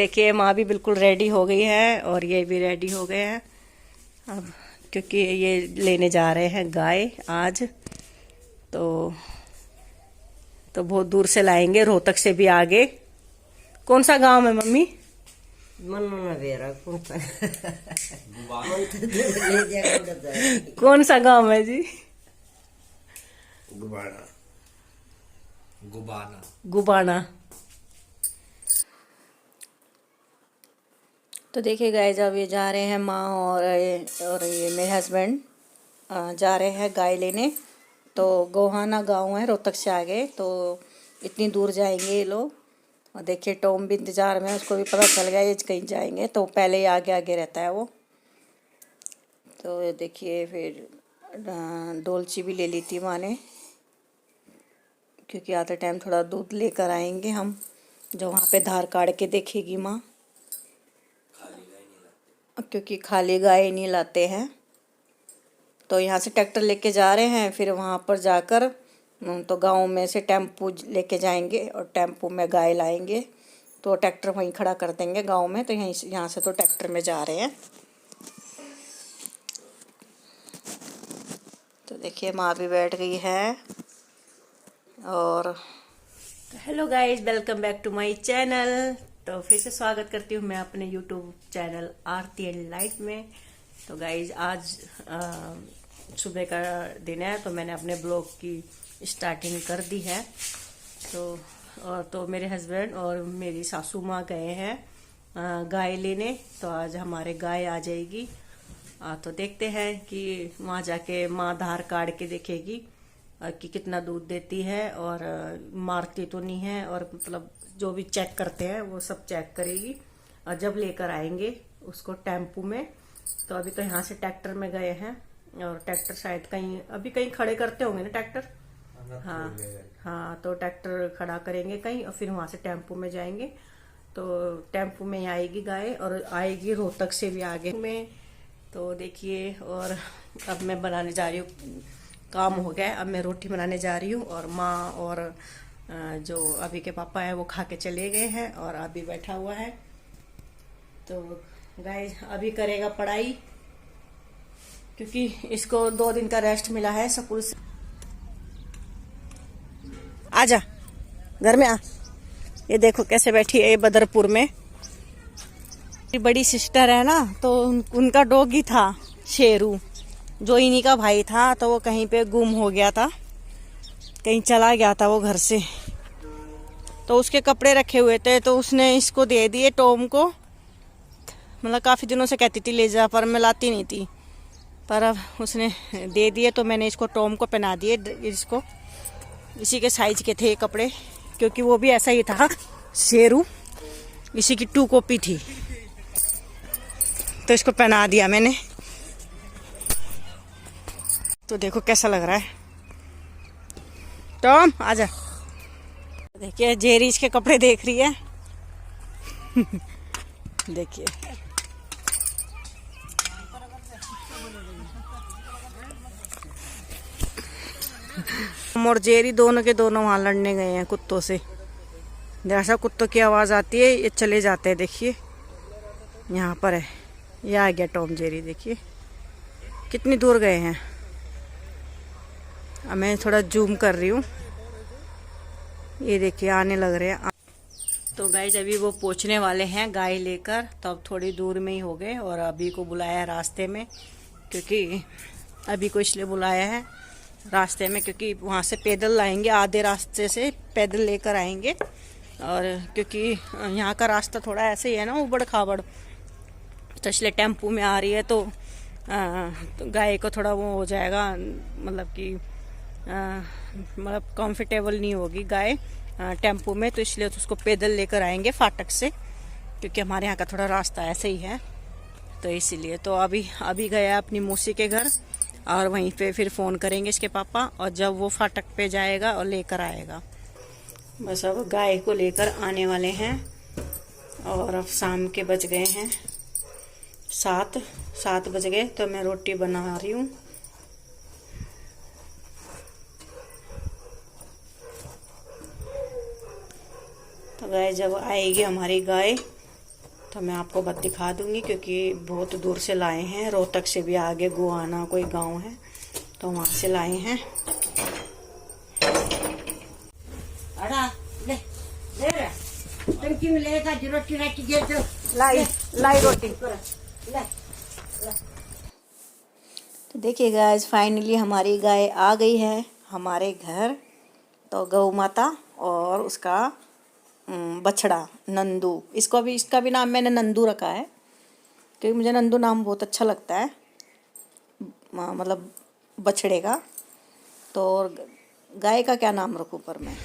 देखिए माँ भी बिल्कुल रेडी हो गई है और ये भी रेडी हो गए हैं अब, क्योंकि ये लेने जा रहे हैं गाय आज। तो बहुत दूर से लाएंगे, रोहतक से भी आगे। कौन सा गांव है मम्मी? कौन सा गांव है जी? गुबाना। गुबाना। गुबाना। तो देखिए गाय, जब ये जा रहे हैं माँ और ये मेरे हस्बैंड जा रहे हैं गाय लेने। तो गोहाना गांव है रोहतक से आगे, तो इतनी दूर जाएंगे ये लोग। और देखिए टॉम भी इंतज़ार में, उसको भी पता चल गया ये कहीं जाएंगे, तो पहले ही आगे आगे रहता है वो। तो ये देखिए फिर डोलची भी ले ली थी माँ ने, क्योंकि आते टाइम थोड़ा दूध लेकर आएंगे हम, जो वहाँ पे धार काट के देखेगी माँ, क्योंकि खाली गाय नहीं लाते हैं। तो यहाँ से ट्रैक्टर लेके जा रहे हैं, फिर वहाँ पर जाकर तो गांव में से टेम्पू लेके जाएंगे और टेम्पू में गाय लाएंगे। तो ट्रैक्टर वहीं खड़ा कर देंगे गांव में। तो यहाँ से तो ट्रैक्टर में जा रहे हैं। तो देखिए माँ भी बैठ गई है। और hello guys, welcome back to my channel. तो फिर से स्वागत करती हूँ मैं अपने YouTube channel Aarti and light में। तो गाइस आज सुबह का दिन है, तो मैंने अपने ब्लॉग की स्टार्टिंग कर दी है। तो मेरे हस्बैंड और मेरी सासू माँ गए हैं गाय लेने। तो आज हमारे गाय आ जाएगी। तो देखते हैं कि वहाँ जाके माँ धार काट के देखेगी कि कितना दूध देती है, और मारती तो नहीं है, और मतलब जो भी चेक करते हैं वो सब चेक करेगी। और जब लेकर आएंगे उसको टेम्पू में। तो अभी तो यहाँ से ट्रैक्टर में गए हैं, और ट्रैक्टर शायद अभी कहीं खड़े करते होंगे ना ट्रैक्टर। हाँ, तो ट्रैक्टर खड़ा करेंगे कहीं, और फिर वहाँ से टेम्पू में जाएंगे। तो टेम्पू में आएगी गाय, और आएगी रोहतक से भी आगे में। तो देखिए, और अब मैं बनाने जा रही हूँ, काम हो गया है, अब मैं रोटी बनाने जा रही हूँ। और माँ और जो अभी के पापा है वो खा के चले गए हैं, और अभी बैठा हुआ है। तो गाइस अभी करेगा पढ़ाई, क्योंकि इसको 2 दिन का रेस्ट मिला है स्कूल से। आजा घर में आ। ये देखो कैसे बैठी है ये बदरपुर में। बड़ी सिस्टर है ना, तो उनका डॉगी था शेरू, जो इन्हीं का भाई था। तो वो कहीं पे गुम हो गया था, कहीं चला गया था वो घर से। तो उसके कपड़े रखे हुए थे, तो उसने इसको दे दिए टॉम को। मतलब काफ़ी दिनों से कहती थी ले जा, पर मैं लाती नहीं थी। पर अब उसने दे दिए, तो मैंने इसको टॉम को पहना दिए। इसको इसी के साइज के थे ये कपड़े, क्योंकि वो भी ऐसा ही था शेरू, इसी की 2 कॉपी थी। तो इसको पहना दिया मैंने। तो देखो कैसा लग रहा है। टॉम आजा। देखिए जेरी इसके कपड़े देख रही है। देखिए और जेरी दोनों के दोनों वहां लड़ने गए हैं कुत्तों से। जैसा कुत्तों की आवाज आती है ये चले जाते हैं। देखिए यहाँ पर है, ये आ गया टॉम जेरी। देखिए कितनी दूर गए हैं। अब मैं थोड़ा जूम कर रही हूँ, ये देखिए आने लग रहे हैं। तो गाइस अभी वो पहुंचने वाले हैं गाय लेकर, तो अब थोड़ी दूर में ही हो गए। और अभी को बुलाया है रास्ते में, क्योंकि अभी को इसलिए बुलाया है रास्ते में, क्योंकि वहाँ से पैदल लाएंगे, आधे रास्ते से पैदल लेकर आएंगे। और क्योंकि यहाँ का रास्ता थोड़ा ऐसे ही है ना, उबड़ खाबड़, तो इसलिए टेम्पू में आ रही है। तो गाय को थोड़ा वो हो जाएगा, मतलब कि मतलब कंफर्टेबल नहीं होगी गाय टेम्पू में। तो इसलिए तो उसको पैदल लेकर आएंगे फाटक से, क्योंकि हमारे यहाँ का थोड़ा रास्ता ऐसे ही है। तो इसीलिए तो अभी गया अपनी मौसी के घर, और वहीं पे फिर फ़ोन करेंगे इसके पापा, और जब वो फाटक पे जाएगा और लेकर आएगा। बस अब गाय को लेकर आने वाले हैं। और अब शाम के बज गए हैं 7 बज गए। तो मैं रोटी बना रही हूँ। तो गाय जब आएगी हमारी गाय, तो मैं आपको बस दिखा दूंगी, क्योंकि बहुत दूर से लाए हैं। रोहतक से भी आगे गुआना कोई गांव है, तो वहां से लाए हैं। लाई रोटी। तो देखिए गाइस, फाइनली हमारी गाय आ गई है हमारे घर। तो गौ माता और उसका बछड़ा नंदू, इसका भी नाम मैंने नंदू रखा है, क्योंकि मुझे नंदू नाम बहुत अच्छा लगता है, मतलब बछड़े का। तो गाय का क्या नाम रखूं पर मैं?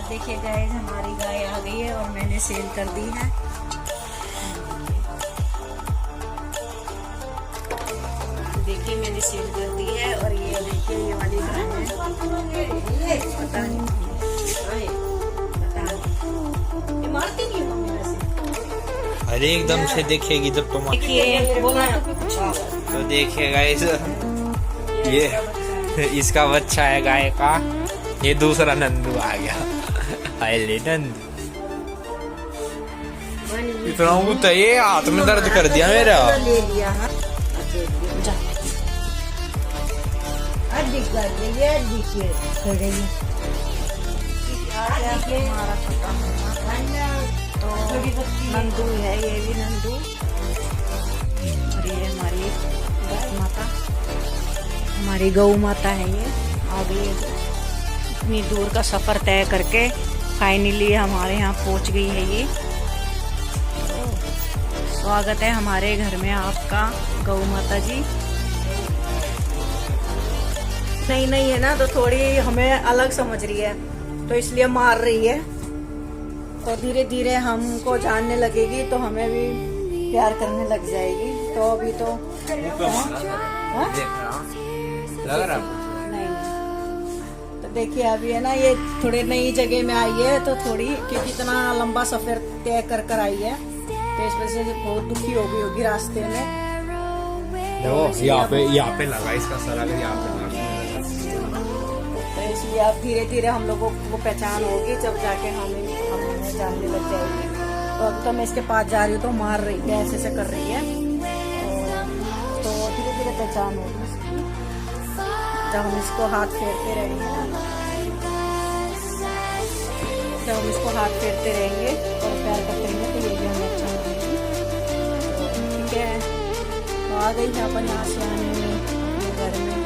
देखिए गाइस, हमारी गाय आ गई है और मैंने सेल कर दी है। देखिए मैंने सेल कर दी है। और ये देखिए, ये वाली गाय है, पता नहीं ये मारती नहीं है मम्मी वैसे। अरे एकदम से देखेगी जब तुम देखिए बोला तो देखिए गाइस, ये इसका बच्चा है गाय का। ये दूसरा नंदू आ गया। अरे नंदू इतना तो ये हाथ में दर्द कर दिया मेरा। ले लिया तो नंदू है, ये भी नंदू। और ये हमारी गाय माता, हमारी गौ माता है। ये आ गई है, इतनी दूर का सफ़र तय करके फाइनली हमारे यहाँ पहुँच गई है ये। स्वागत है हमारे घर में आपका, गौ माता जी। नहीं है ना, तो थोड़ी हमें अलग समझ रही है, तो इसलिए मार रही है। और धीरे धीरे हमको जानने लगेगी तो हमें भी प्यार करने लग जाएगी। तो अभी तो लग रहा नहीं। तो देखिए अभी है ना, ये थोड़ी नई जगह में आई है, तो थोड़ी, क्योंकि इतना लंबा सफर तय कर आई है, तो इस वजह से बहुत दुखी हो गई होगी रास्ते में। यहाँ पे लगा इसका सर, अगर यहाँ पे तो इसलिए अब धीरे धीरे हम लोगों को पहचान होगी, जब जाके हमें जानने लग जाएगी। तो अब तो मैं इसके पास जा रही हूँ तो मार रही है, ऐसे कर रही है, तो धीरे धीरे पहचान होगी इसकी। जब हम इसको हाथ फेरते रहेंगे ना, जब हम इसको हाथ फेरते रहेंगे और प्यार करते रहेंगे, तो ये भी हमें अच्छा लगेगी। ठीक है, तो आ गई है अपन यहाँ से आने में अपने घर में।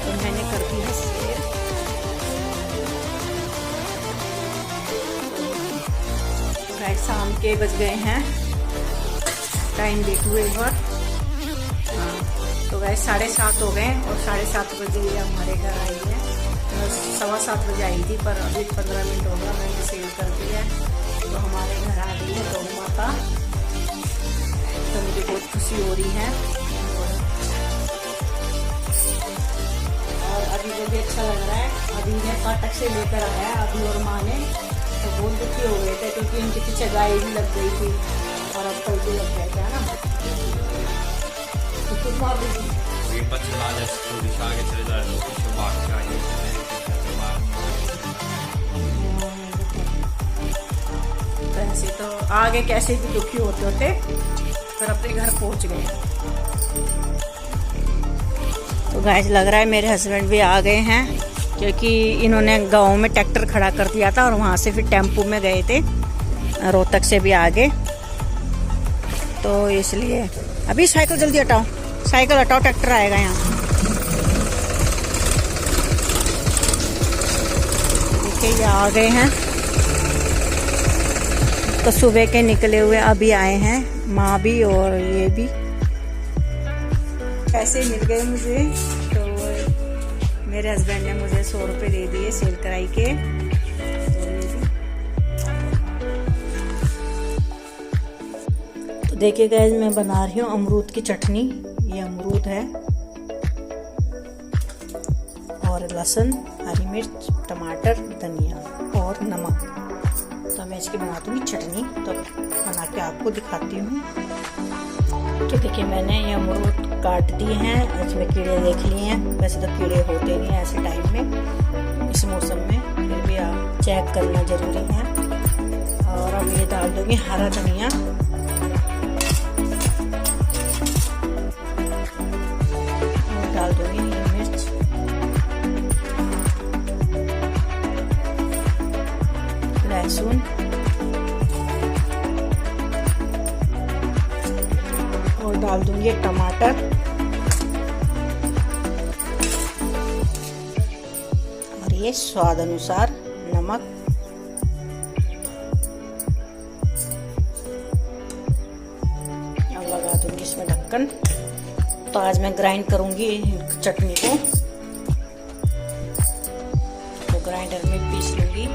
तो मैंने कर दी है सेल। गाइस, शाम के बज गए हैं, टाइम देखो एक बार। हाँ, तो गाइस 7:30 हो गए और 7:30 बजे ये हमारे घर आई है। 7:15 बजे आई थी, पर अभी 15 मिनट हो गया मैंने सेल कर दी है। तो हमारे घर आ गई है गौ माता, तो मुझे बहुत खुशी हो रही है। और अभी को भी अच्छा लग रहा है। अभी ने फाटक से लेकर आया अभी और माँ ने, तो बहुत दुखी हो गए थे, क्योंकि इनके पीछे गाय भी लग गई थी और अब कल भी लग गया था ना। तो खुद मार दी ऐसे। तो आगे कैसे भी दुखी होते होते फिर अपने घर पहुंच गए। तो गाइस, लग रहा है मेरे हस्बैंड भी आ गए हैं, क्योंकि इन्होंने गांव में ट्रैक्टर खड़ा कर दिया था और वहां से फिर टेम्पो में गए थे रोहतक से भी आगे। तो इसलिए अभी साइकिल जल्दी हटाओ, साइकिल हटाओ, ट्रैक्टर आएगा यहाँ। देखिए ये आ गए हैं, तो सुबह के निकले हुए अभी आए हैं, माँ भी और ये भी। पैसे मिल गए मुझे, तो मेरे हस्बैंड ने मुझे 100 रुपये दे दिए सेल कराई के। तो देखिए गाइस, मैं बना रही हूँ अमरूद की चटनी। ये अमरूद है और और लहसुन, हरी मिर्च, टमाटर, धनिया और नमक। तो मैं इसकी बना दूँगी चटनी, तो बना के आपको दिखाती हूँ। तो देखिए मैंने ये अमरूद काट दिए हैं, इसमें कीड़े देख लिए हैं। वैसे तो कीड़े होते नहीं हैं ऐसे टाइम में, इस मौसम में, फिर भी आप चेक करना ज़रूरी है। और अब ये डाल दूँगी हरा धनिया, और डाल दूँगी ये मिर्च, लहसुन, और डाल दूँगी टमाटर, और ये स्वाद अनुसार नमक। लगा दूंगी इसमें ढक्कन। तो आज मैं ग्राइंड करूंगी चटनी को, तो ग्राइंडर में पीस लूंगी।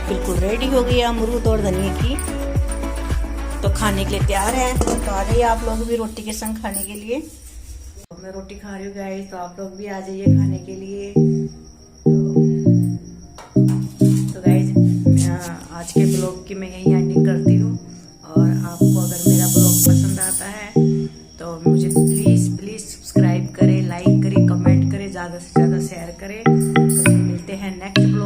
बिल्कुल रेडी हो गई अमरूद और धनिया की, तो खाने के लिए तैयार है। तो आ जाइए आप लोग भी रोटी के संग खाने के लिए। तो मैं रोटी खा रही हूँ गाइस, तो आप लोग भी आ जाइए खाने के लिए। तो गाइस आज के ब्लॉग की मैं यही एंडिंग करती हूँ। और आपको अगर मेरा ब्लॉग पसंद आता है तो मुझे प्लीज़ सब्सक्राइब करें, लाइक करें, कमेंट करें, ज़्यादा से ज़्यादा शेयर करें। तो मिलते हैं नेक्स्ट